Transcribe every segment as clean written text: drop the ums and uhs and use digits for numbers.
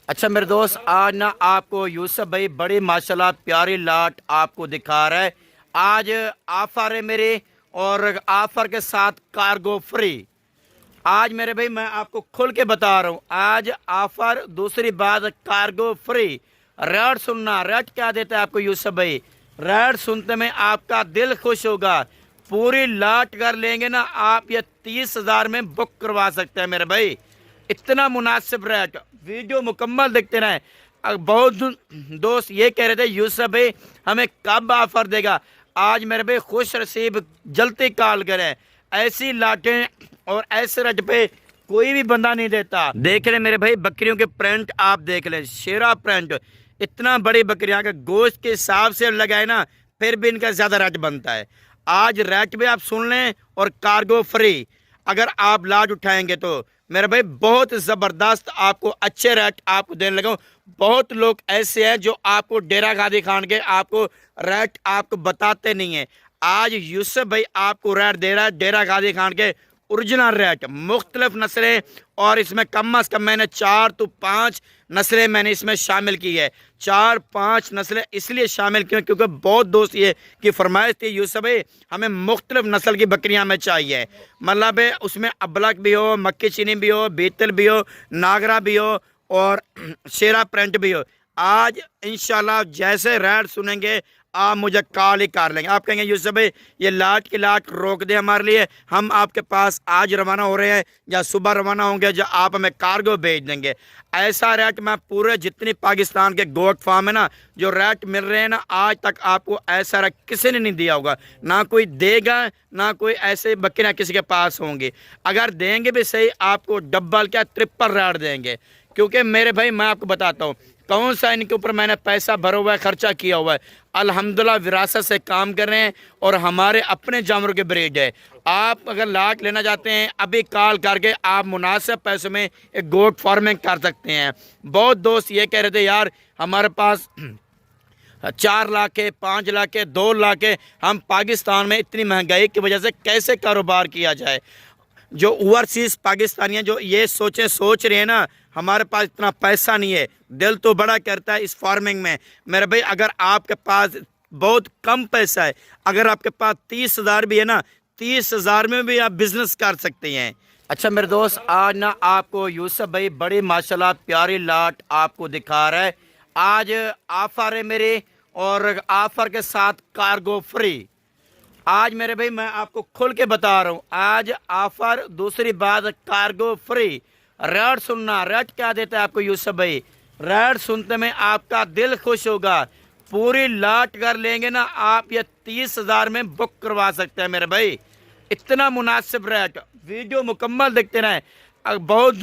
अच्छा मेरे दोस्त, आज ना आपको यूसुफ भाई बड़ी माशाल्लाह प्यारी लाट आपको दिखा रहा है। आज ऑफर है मेरे, और ऑफर के साथ कार्गो फ्री। आज मेरे भाई मैं आपको खुल के बता रहा हूँ, आज ऑफर, दूसरी बात कार्गो फ्री। रेट सुनना, रेट क्या देता है आपको यूसुफ भाई। रेट सुनते में आपका दिल खुश होगा। पूरी लाट कर लेंगे ना आप, ये 30,000 में बुक करवा सकते हैं मेरे भाई। इतना मुनासिब रेट, वीडियो मुकम्मल देखते रहें। बहुत दोस्त ये कह रहे थे यूसुफ भाई हमें कब ऑफर देगा। आज मेरे भाई खुश नसीब, जल्दी कॉल करें। ऐसी लाटें और ऐसे रेट पे कोई भी बंदा नहीं देता। देख ले मेरे भाई, बकरियों के प्रिंट आप देख लें, शेरा प्रिंट। इतना बड़ी बकरियां का गोश्त के हिसाब से लगाए ना, फिर भी इनका ज्यादा रेट बनता है। आज रेट भी आप सुन लें, और कार्गो फ्री अगर आप लाट उठाएंगे तो मेरे भाई बहुत ज़बरदस्त आपको अच्छे रेट आपको देने लगा। बहुत लोग ऐसे हैं जो आपको डेरा गादी खान के आपको रेट आपको बताते नहीं है। आज यूसुफ भाई आपको रेट दे रहा है डेरा गादी खान के ओरिजिनल रेट, मुख्तलिफ नस्लें, और इसमें कम अज़ कम मैंने 4 तो 5 नस्लें मैंने इसमें शामिल की है। 4-5 नस्लें इसलिए शामिल की क्योंकि बहुत दोस्त ये की फरमाइश थी यूसुफ भाई हमें मुख्तलिफ नस्ल की बकरियां हमें चाहिए। मतलब उसमें अबलक भी हो, मक्की चीनी भी हो, बीतल भी हो, नागरा भी हो, और शेरा प्रिंट भी हो। आज इंशाल्लाह जैसे रेट सुनेंगे आप मुझे कॉल ही कर लेंगे। आप कहेंगे यूसुफ भाई ये लाट की लाट रोक दे हमारे लिए, हम आपके पास आज रवाना हो रहे हैं या सुबह रवाना होंगे, जो आप हमें कार्गो भेज देंगे। ऐसा रेट मैं पूरे जितनी पाकिस्तान के गोट फार्म है ना, जो रेट मिल रहे हैं ना, आज तक आपको ऐसा रेट किसी ने नहीं दिया होगा, ना कोई देगा, ना कोई ऐसे बकरियां किसी के पास होंगी। अगर देंगे भी सही, आपको डबल क्या ट्रिपल रेट देंगे। क्योंकि मेरे भाई मैं आपको बताता हूँ कौन सा इनके ऊपर मैंने पैसा भरा हुआ है, खर्चा किया हुआ है। अल्हम्दुलिल्लाह विरासत से काम कर रहे हैं, और हमारे अपने जानवरों के ब्रीड है। आप अगर लाट लेना चाहते हैं, अभी कॉल करके आप मुनासिब पैसों में एक गोट फार्मिंग कर सकते हैं। बहुत दोस्त ये कह रहे थे यार हमारे पास 4 लाख है, 5 लाख है, 2 लाख है, हम पाकिस्तान में इतनी महंगाई की वजह से कैसे कारोबार किया जाए। जो ओवरसीज़ पाकिस्तानियाँ जो ये सोच रहे हैं ना, हमारे पास इतना पैसा नहीं है, दिल तो बड़ा करता है इस फार्मिंग में। मेरे भाई अगर आपके पास बहुत कम पैसा है, अगर आपके पास 30,000 भी है ना, 30,000 में भी आप बिजनेस कर सकते हैं। अच्छा मेरे दोस्त, आज ना आपको यूसुफ भाई बड़ी माशाल्लाह प्यारी लाट आपको दिखा रहा है। आज ऑफर है मेरे, और ऑफर के साथ कार्गो फ्री। आज मेरे भाई मैं आपको खुल के बता रहा हूँ, आज ऑफर, दूसरी बात कार्गो फ्री। रेट सुनना, रेट क्या देता है आपको यूसुफ भाई। रेट सुनते में आपका दिल खुश होगा। पूरी लाट कर लेंगे ना आप, ये 30,000 में बुक करवा सकते हैं मेरे भाई। इतना मुनासिब रेट, वीडियो मुकम्मल देखते रहें। बहुत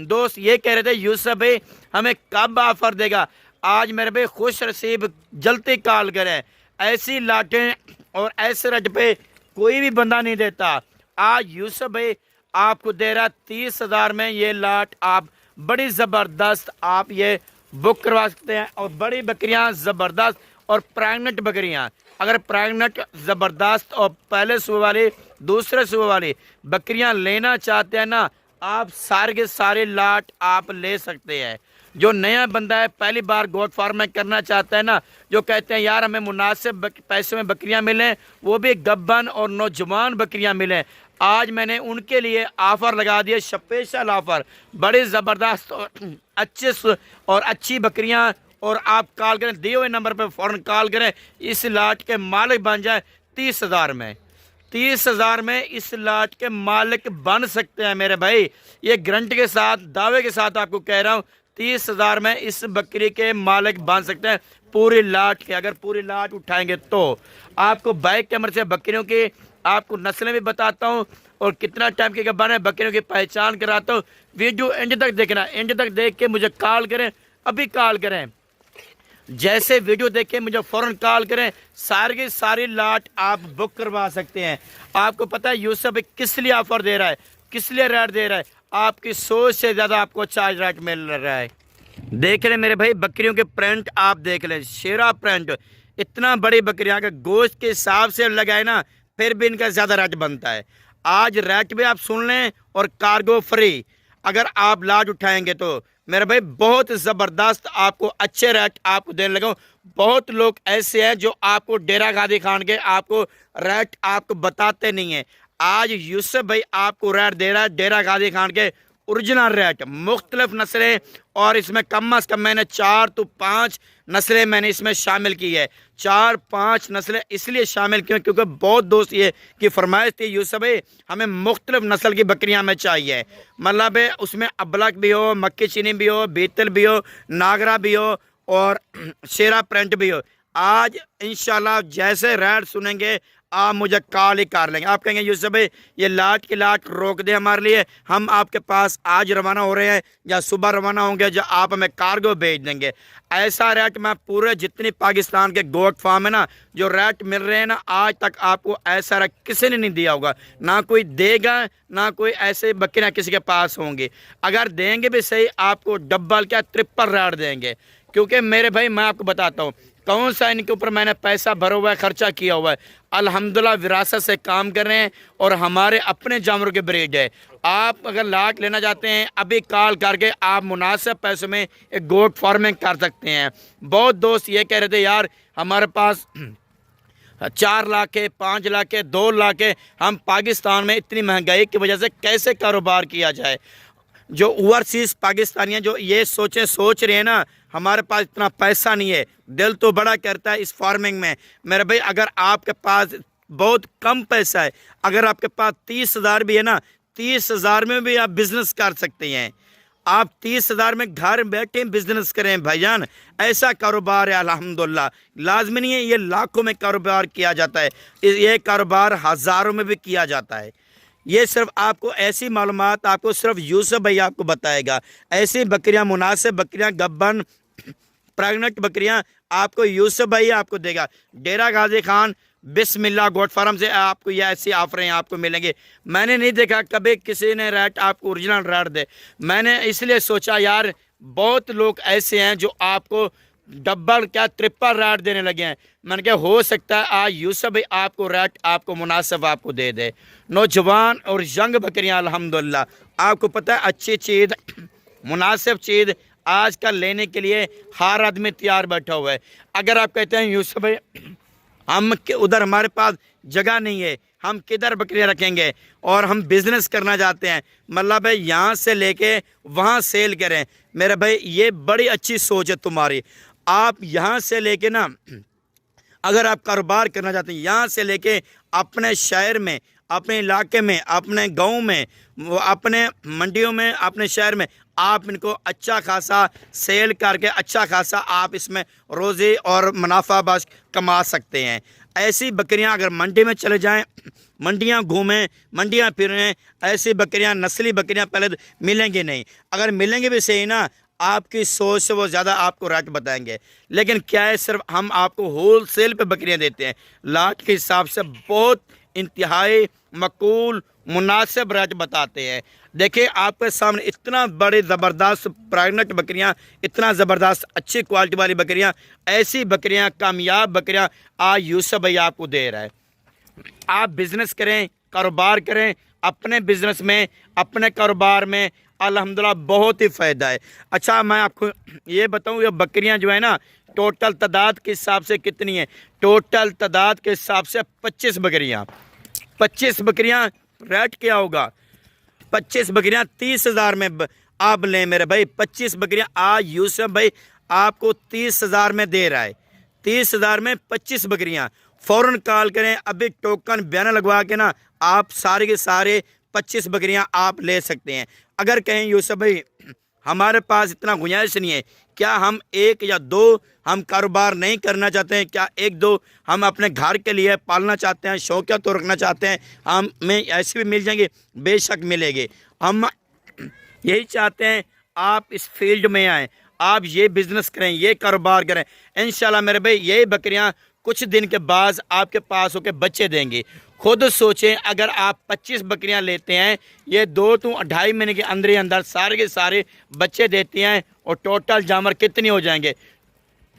दोस्त ये कह रहे थे यूसुफ भाई हमें कब ऑफर देगा। आज मेरे भाई खुश नसीब, जल्दी कॉल करें। ऐसी लाटें और ऐसे रेट पे कोई भी बंदा नहीं देता। आज यूसुफ भाई आपको दे रहा 30,000 में ये लाट, आप बड़ी ज़बरदस्त आप ये बुक करवा सकते हैं। और बड़ी बकरियां ज़बरदस्त, और प्रेग्नेंट बकरियां, अगर प्रेग्नेंट ज़बरदस्त और पहले सुबह वाली, दूसरे सुबह वाली बकरियां लेना चाहते हैं ना, आप सारे के सारे लाट आप ले सकते हैं। जो नया बंदा है, पहली बार गोट फार्मिंग करना चाहता है ना, जो कहते हैं यार हमें मुनासिब पैसे में बकरियां मिलें, वो भी गब्बन और नौजवान बकरियां मिलें, आज मैंने उनके लिए ऑफ़र लगा दिया, स्पेशल ऑफ़र, बड़े ज़बरदस्त और और अच्छी बकरियां। और आप कॉल करें, दिए हुए नंबर पर फ़ौरन कॉल करें, इस लाट के मालिक बन जाए 30,000 में। 30,000 में इस लाट के मालिक बन सकते हैं मेरे भाई, ये गारंटी के साथ, दावे के साथ आपको कह रहा हूँ। 30,000 में इस बकरी के मालिक बन सकते हैं पूरी लाट के। अगर पूरी लाट उठाएंगे तो आपको बैक कैमरे से बकरियों की आपको नस्लें भी बताता हूँ, और कितना टाइम के गब्बान है बकरियों की पहचान कराता हूँ। वीडियो एंड तक देखना, एंड तक देख के मुझे कॉल करें, अभी कॉल करें। जैसे वीडियो देखें मुझे फ़ौरन कॉल करें, सारी की सारी लाट आप बुक करवा सकते हैं। आपको पता है यूसुफ किस लिए ऑफ़र दे रहा है, किस लिए रेट दे रहा है, आपकी सोच से ज़्यादा आपको अच्छा रेट मिल रहा है। देख लें मेरे भाई, बकरियों के प्रिंट आप देख लें, शेरा प्रिंट। इतना बड़ी बकरियां का गोश्त के हिसाब से लगाए ना, फिर भी इनका ज़्यादा रेट बनता है। आज रेट भी आप सुन लें, और कार्गो फ्री। अगर आप लाट उठाएंगे तो मेरे भाई बहुत ज़बरदस्त आपको अच्छे रेट आपको देने लगा। बहुत लोग ऐसे हैं जो आपको डेरा गादी खान के आपको रेट आपको बताते नहीं हैं। आज यूसुफ भाई आपको रेट दे रहा है डेरा गादी खान के ओरिजिनल रेट, मुख्तलिफ नस्लें, और इसमें कम अज़ कम मैंने 4 तो 5 नस्लें मैंने इसमें शामिल की है। 4-5 नस्लें इसलिए शामिल की क्योंकि बहुत दोस्त ये की फरमाइश थी, यूसुफ भाई हमें मुख्तलिफ नस्ल की बकरियां हमें चाहिए, मतलब उसमें अबलक भी हो, मक्की चीनी भी हो, बीतल भी हो, नागरा भी हो और शेरा प्रिंट भी हो। आज इंशाल्लाह जैसे रेट सुनेंगे आप मुझे कॉल ही कर लेंगे। आप कहेंगे यूसुफ भाई ये लाट की लाट रोक दे हमारे लिए, हम आपके पास आज रवाना हो रहे हैं या सुबह रवाना होंगे, जो आप हमें कार्गो भेज देंगे। ऐसा रेट मैं पूरे जितनी पाकिस्तान के गोट फार्म है ना, जो रेट मिल रहे हैं ना, आज तक आपको ऐसा रेट किसी ने नहीं दिया होगा, ना कोई देगा, ना कोई ऐसे बकरियाँ किसी के पास होंगी। अगर देंगे भी सही आपको डबल क्या ट्रिपल रेट देंगे, क्योंकि मेरे भाई मैं आपको बताता हूँ कौन सा इनके ऊपर मैंने पैसा भरा हुआ है, खर्चा किया हुआ है। अल्हम्दुलिल्लाह विरासत से काम कर रहे हैं और हमारे अपने जानवरों के ब्रीड है। आप अगर लाट लेना चाहते हैं अभी कॉल करके आप मुनासिब पैसों में एक गोट फार्मिंग कर सकते हैं। बहुत दोस्त ये कह रहे थे यार हमारे पास 4 लाख है, 5 लाख है, 2 लाख है, हम पाकिस्तान में इतनी महंगाई की वजह से कैसे कारोबार किया जाए। जो ओवरसीज़ पाकिस्तानी जो ये सोच रहे हैं ना हमारे पास इतना पैसा नहीं है, दिल तो बड़ा करता है इस फार्मिंग में। मेरे भाई अगर आपके पास बहुत कम पैसा है, अगर आपके पास 30,000 भी है ना, 30,000 में भी आप बिज़नेस कर सकते हैं। आप 30,000 में घर बैठे बिजनेस करें भाईजान, ऐसा कारोबार है अल्हम्दुलिल्लाह। लाजमी नहीं है ये लाखों में कारोबार किया जाता है, ये कारोबार हज़ारों में भी किया जाता है। ये सिर्फ आपको ऐसी मालूमात आपको सिर्फ यूसुफ भाई आपको बताएगा। ऐसी बकरियां, मुनासिब बकरियां, गब्बन प्रेग्नेंट बकरियां आपको यूसुफ भाई आपको देगा। डेरा गाजी खान बिस्मिल्लाह गोट फार्म से आपको ये ऐसी ऑफरें आपको मिलेंगे। मैंने नहीं देखा कभी किसी ने रेट आपको ओरिजिनल रेट दे। मैंने इसलिए सोचा यार बहुत लोग ऐसे हैं जो आपको डबल क्या ट्रिपल रेट देने लगे हैं। मैंने कहा हो सकता है आज यूसुफ भाई आपको रेट आपको मुनासिब आपको दे दे। नौजवान और यंग बकरियां अल्हम्दुलिल्लाह आपको पता है अच्छी चीज़ मुनासिब चीज़ आजकल लेने के लिए हर आदमी तैयार बैठा हुआ है। अगर आप कहते हैं यूसुफ भाई हम उधर हमारे पास जगह नहीं है, हम किधर बकरियां रखेंगे और हम बिज़नेस करना चाहते हैं, मतलब भाई यहाँ से लेके वहाँ सेल करें। मेरे भाई ये बड़ी अच्छी सोच है तुम्हारी। आप यहाँ से लेके ना अगर आप कारोबार करना चाहते हैं, यहाँ से लेके अपने शहर में, अपने इलाके में, अपने गांव में, अपने मंडियों में, अपने शहर में आप इनको अच्छा खासा सेल करके अच्छा खासा आप इसमें रोज़ी और मुनाफा बस कमा सकते हैं। ऐसी बकरियां अगर मंडी में चले जाएं, मंडियां घूमें, मंडियां फिरें, ऐसी बकरियां नस्ली बकरियां पहले तो मिलेंगी नहीं। अगर मिलेंगे भी सही ना आपकी सोच से वो ज़्यादा आपको रेट बताएंगे। लेकिन क्या है सिर्फ हम आपको होल सेल पर बकरियाँ देते हैं, लाट के हिसाब से बहुत इंतहाई मकूल मुनासिब रेट बताते हैं। देखिए आपके सामने इतना बड़े ज़बरदस्त प्रेग्नेंट बकरियां, इतना ज़बरदस्त अच्छी क्वालिटी वाली बकरियां, ऐसी बकरियां कामयाब बकरियां आज यूसुफ भाई आपको दे रहा है। आप बिज़नेस करें, कारोबार करें, अपने बिज़नेस में, अपने कारोबार में अल्हम्दुलिल्लाह बहुत ही फ़ायदा है। अच्छा मैं आपको ये बताऊँ ये बकरियाँ जो है ना टोटल तादाद के हिसाब से कितनी है, टोटल तादाद के हिसाब से 25 बकरियाँ। 25 बकरियाँ रेट क्या होगा, 25 बकरियाँ 30,000 में आप लें मेरे भाई। 25 बकरियाँ आज यूसुफ भाई आपको 30,000 में दे रहा है। 30,000 में 25 बकरियाँ फ़ौरन कॉल करें, अभी टोकन बयाना लगवा के ना आप सारे के सारे 25 बकरियाँ आप ले सकते हैं। अगर कहें यूसुफ भाई हमारे पास इतना गुंजाइश नहीं है, क्या हम 1 या 2 हम कारोबार नहीं करना चाहते हैं, क्या 1-2 हम अपने घर के लिए पालना चाहते हैं, शौकिया तो रखना चाहते हैं, हमें ऐसे भी मिल जाएंगे, बेशक मिलेंगे। हम यही चाहते हैं आप इस फील्ड में आएँ, आप ये बिज़नेस करें, ये कारोबार करें। इंशाल्लाह मेरे भाई ये बकरियां कुछ दिन के बाद आपके पास होकर बच्चे देंगे। खुद सोचें अगर आप 25 बकरियां लेते हैं, ये 2 to 2.5 महीने के अंदर ही अंदर सारे के सारे बच्चे देती हैं और टोटल जानवर कितने हो जाएंगे,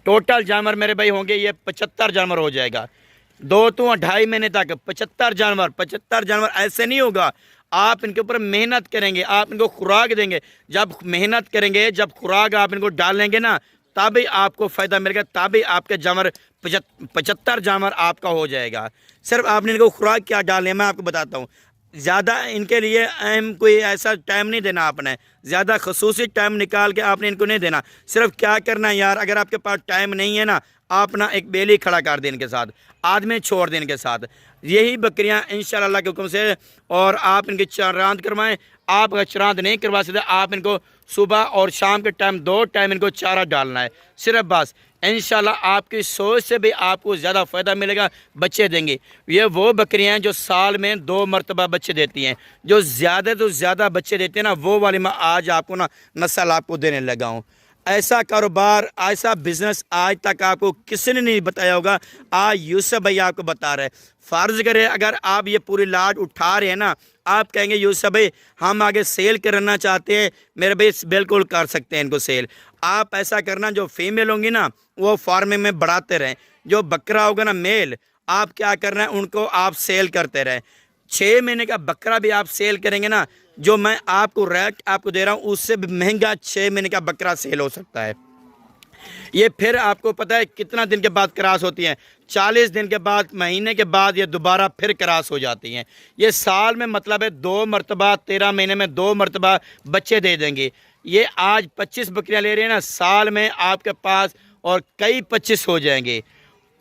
टोटल जानवर मेरे भाई होंगे ये 75 जानवर हो जाएगा। 2 to 2.5 महीने तक 75 जानवर। 75 जानवर ऐसे नहीं होगा, آپ ان کے اوپر محنت کریں گے, آپ ان کو خوراک دیں گے. جب محنت کریں گے, جب خوراک آپ ان کو ڈالیں گے نا, تبھی آپ کو فائدہ ملے گا, تبھی آپ کے جانور 75 جانور آپ کا ہو جائے گا. صرف آپ نے ان کو خوراک کیا ڈالنے میں آپ کو بتاتا ہوں. زیادہ ان کے لیے اہم کوئی ایسا ٹائم نہیں دینا, آپ نے زیادہ خصوصی ٹائم نکال کے آپ نے ان کو نہیں دینا. صرف کیا کرنا ہے یار, اگر آپ کے پاس ٹائم نہیں ہے نا, آپ نا ایک بیلی کھڑا کر دیں ان کے ساتھ, آدمی چھوڑ دیں ان کے ساتھ. یہی بکریاں انشاءاللہ اللہ کے حکم سے, اور آپ ان کی چراند کروائیں. آپ اگر چراند نہیں کروا سکتے, آپ ان کو صبح اور شام کے ٹائم 2 ٹائم ان کو چارہ ڈالنا ہے صرف بس. انشاءاللہ آپ کی سوچ سے بھی آپ کو زیادہ فائدہ ملے گا, بچے دیں گے. یہ وہ بکریاں ہیں جو سال میں 2 مرتبہ بچے دیتی ہیں, جو زیادہ تو زیادہ بچے دیتے ہیں نا, وہ والی میں آج آپ کو نا نسل آپ کو دینے لگا ہوں. ایسا کاروبار, ایسا بزنس آج تک آپ کو کسی نے نہیں بتایا ہوگا, آج یوسف بھائی آپ کو بتا رہے. فرض کرے اگر آپ یہ پوری لاٹ اٹھا رہے ہیں نا, آپ کہیں گے یوسف بھائی ہم آگے سیل کرنا چاہتے ہیں, میرے بھائی بالکل کر سکتے ہیں ان کو سیل. آپ ایسا کرنا, جو فیمیل ہوں گی نا وہ فارمنگ میں بڑھاتے رہیں, جو بکرا ہوگا نا میل, آپ کیا کرنا ہے ان کو آپ سیل کرتے رہیں. 6 مہینے کا بکرا بھی آپ سیل کریں گے نا, جو میں آپ کو ریٹ آپ کو دے رہا ہوں اس سے بھی مہنگا 6 مہینے کا بکرا سیل ہو سکتا ہے. یہ پھر آپ کو پتہ ہے کتنا دن کے بعد کراس ہوتی ہیں, 40 دن کے بعد, مہینے کے بعد یہ دوبارہ پھر کراس ہو جاتی ہیں. یہ سال میں مطلب ہے 2 مرتبہ, 13 مہینے میں 2 مرتبہ بچے دے دیں گے. یہ آج 25 بکریاں لے رہے ہیں نا, سال میں آپ کے پاس اور کئی 25 ہو جائیں گے.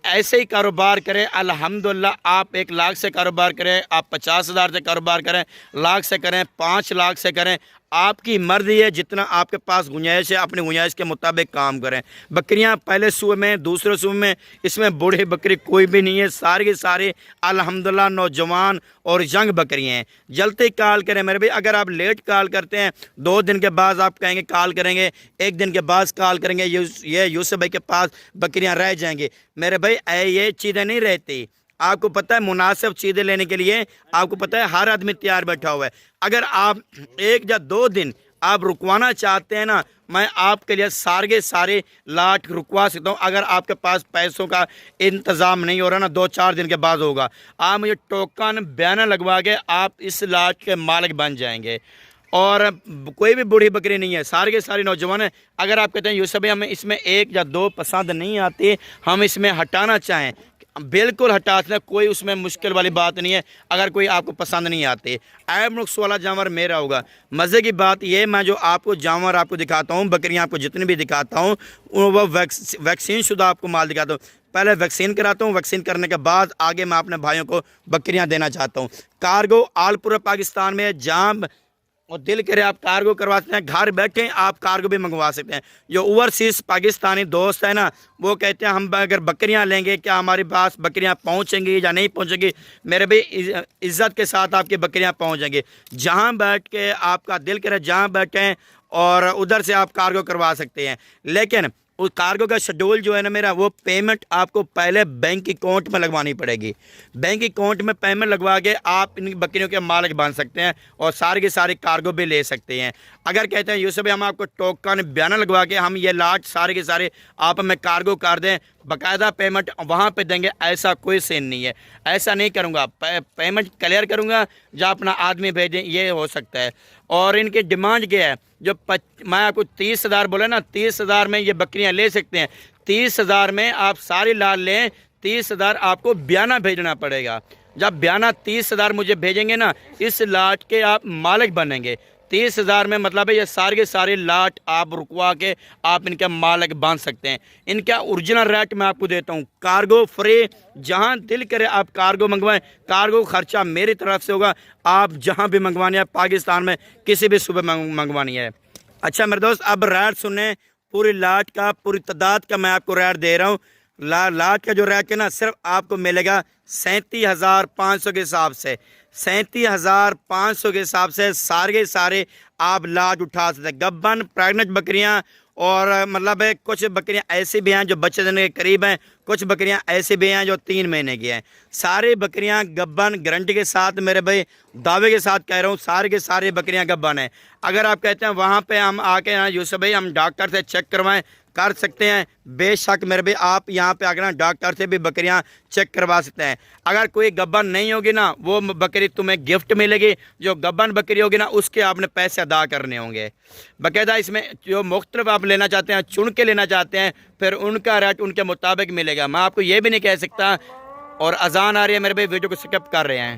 ایسے ہی کاروبار کریں. الحمدللہ آپ 1 لاکھ سے کاروبار کریں, آپ 50,000 سے کاروبار کریں, لاکھ سے کریں, 5 لاکھ سے کریں, آپ کی مرضی ہے. جتنا آپ کے پاس گنجائش ہے اپنی گنجائش کے مطابق کام کریں. بکریاں پہلے صوبے میں, دوسرے صوبے میں, اس میں بوڑھی بکری کوئی بھی نہیں ہے, سارے کے سارے الحمدللہ نوجوان اور ینگ بکریاں ہیں. جلدی کال کریں میرے بھائی. اگر آپ لیٹ کال کرتے ہیں, 2 دن کے بعد آپ کہیں گے کال کریں گے, 1 دن کے بعد کال کریں گے, یہ یوسف بھائی کے پاس بکریاں رہ جائیں گے. میرے بھائی یہ چیزیں نہیں رہتی. آپ کو پتہ ہے مناسب چیزیں لینے کے لیے آپ کو پتہ ہے ہر آدمی تیار بیٹھا ہوا ہے. اگر آپ 1 یا 2 دن آپ رکوانا چاہتے ہیں نا, میں آپ کے لیے سارے لاٹ رکوا سکتا ہوں. اگر آپ کے پاس پیسوں کا انتظام نہیں ہو رہا نا, 2-4 دن کے بعد ہوگا. آپ مجھے ٹوکن بیانہ لگوا کے آپ اس لاٹ کے مالک بن جائیں گے. اور کوئی بھی بوڑھی بکری نہیں ہے, سارے کے سارے نوجوان ہیں. اگر آپ کہتے ہیں یوسف بھائی ہمیں اس میں 1 یا 2 پسند نہیں آتی, ہم اس میں ہٹانا چاہیں, بالکل ہٹا سکتے ہیں, کوئی اس میں مشکل والی بات نہیں ہے. اگر کوئی آپ کو پسند نہیں آتے, عیب نقص والا جانور میرا ہوگا. مزے کی بات یہ, میں جو آپ کو جانور آپ کو دکھاتا ہوں, بکریاں آپ کو جتنی بھی دکھاتا ہوں, وہ ویکسین شدہ آپ کو مال دکھاتا ہوں. پہلے ویکسین کراتا ہوں, ویکسین کرنے کے بعد آگے میں اپنے بھائیوں کو بکریاں دینا چاہتا ہوں. کارگو آل پورا پاکستان میں جہاں اور دل کرے آپ کارگو کروا سکتے ہیں. گھر بیٹھیں آپ کارگو بھی منگوا سکتے ہیں. جو اوورسیز پاکستانی دوست ہیں نا, وہ کہتے ہیں ہم اگر بکریاں لیں گے کیا ہمارے پاس بکریاں پہنچیں گی یا نہیں پہنچیں گی. میرے بھی عزت کے ساتھ آپ کی بکریاں پہنچیں گی. جہاں بیٹھ کے آپ کا دل کرے جہاں بیٹھیں اور ادھر سے آپ کارگو کروا سکتے ہیں. لیکن اس کارگو کا شیڈول جو ہے نا میرا, وہ پیمنٹ آپ کو پہلے بینک اکاؤنٹ میں لگوانی پڑے گی. بینک اکاؤنٹ میں پیمنٹ لگوا کے آپ ان بکریوں کے مالک بن سکتے ہیں اور سارے کے سارے کارگو بھی لے سکتے ہیں. اگر کہتے ہیں یوسف بھائی ہم آپ کو ٹوکن بیانہ لگوا کے ہم یہ لاٹ سارے کے سارے آپ ہمیں کارگو کر دیں, باقاعدہ پیمنٹ وہاں پہ دیں گے, ایسا کوئی سین نہیں ہے. ایسا نہیں کروں گا, پیمنٹ کلیئر کروں گا, جو اپنا آدمی بھیجیں, یہ ہو سکتا ہے. اور ان کی ڈیمانڈ کیا ہے, جو میں آپ کو 30,000 بولا نا, 30,000 میں یہ بکریاں لے سکتے ہیں. 30,000 میں آپ ساری لال لیں, 30,000 آپ کو بیانہ بھیجنا پڑے گا. جب بیانہ 30,000 مجھے بھیجیں گے نا, اس لاٹ کے آپ مالک بنیں گے. 30,000 میں مطلب ہے یہ سارے کے سارے لاٹ آپ رکوا کے آپ ان کے مالک بن سکتے ہیں. ان کا اوریجنل ریٹ میں آپ کو دیتا ہوں, کارگو فری. جہاں دل کرے آپ کارگو منگوائیں, کارگو خرچہ میری طرف سے ہوگا. آپ جہاں بھی منگوانی ہے پاکستان میں کسی بھی صوبے میں منگوانی ہے. اچھا میرے دوست, اب ریٹ سنیں پوری لاٹ کا, پوری تعداد کا میں آپ کو ریٹ دے رہا ہوں. لاٹ کا جو ریٹ ہے نا, صرف آپ کو ملے گا 37,500 کے حساب سے. 37,500 کے حساب سے سارے آپ لاٹ اٹھا سکتے ہیں. گبن پریگننٹ بکریاں, اور مطلب ہے کچھ بکریاں ایسی بھی ہیں جو بچے دینے کے قریب ہیں, کچھ بکریاں ایسی بھی ہیں جو 3 مہینے کی ہیں. سارے بکریاں گبن گارنٹی کے ساتھ, میرے بھائی دعوے کے ساتھ کہہ رہا ہوں, سارے کے سارے بکریاں گبن ہیں. اگر آپ کہتے ہیں وہاں پہ ہم آ کے یوسف بھائی ہم ڈاکٹر سے چیک کروائیں، کر سکتے ہیں، بے شک میرے بھائی آپ یہاں پہ آ کے ڈاکٹر سے بھی بکریاں چیک کروا سکتے ہیں۔ اگر کوئی گبن نہیں ہوگی نا، وہ بکری تمہیں گفٹ ملے گی، جو گبن بکری ہوگی نا اس کے آپ نے پیسے ادا کرنے ہوں گے باقاعدہ۔ اس میں جو مختلف آپ لینا چاہتے ہیں، چن کے لینا چاہتے ہیں، پھر ان کا ریٹ ان کے مطابق ملے گا۔ میں آپ کو یہ بھی نہیں کہہ سکتا۔ اور اذان آ رہی ہے میرے بھائی، ویڈیو کو سکپ کر رہے ہیں۔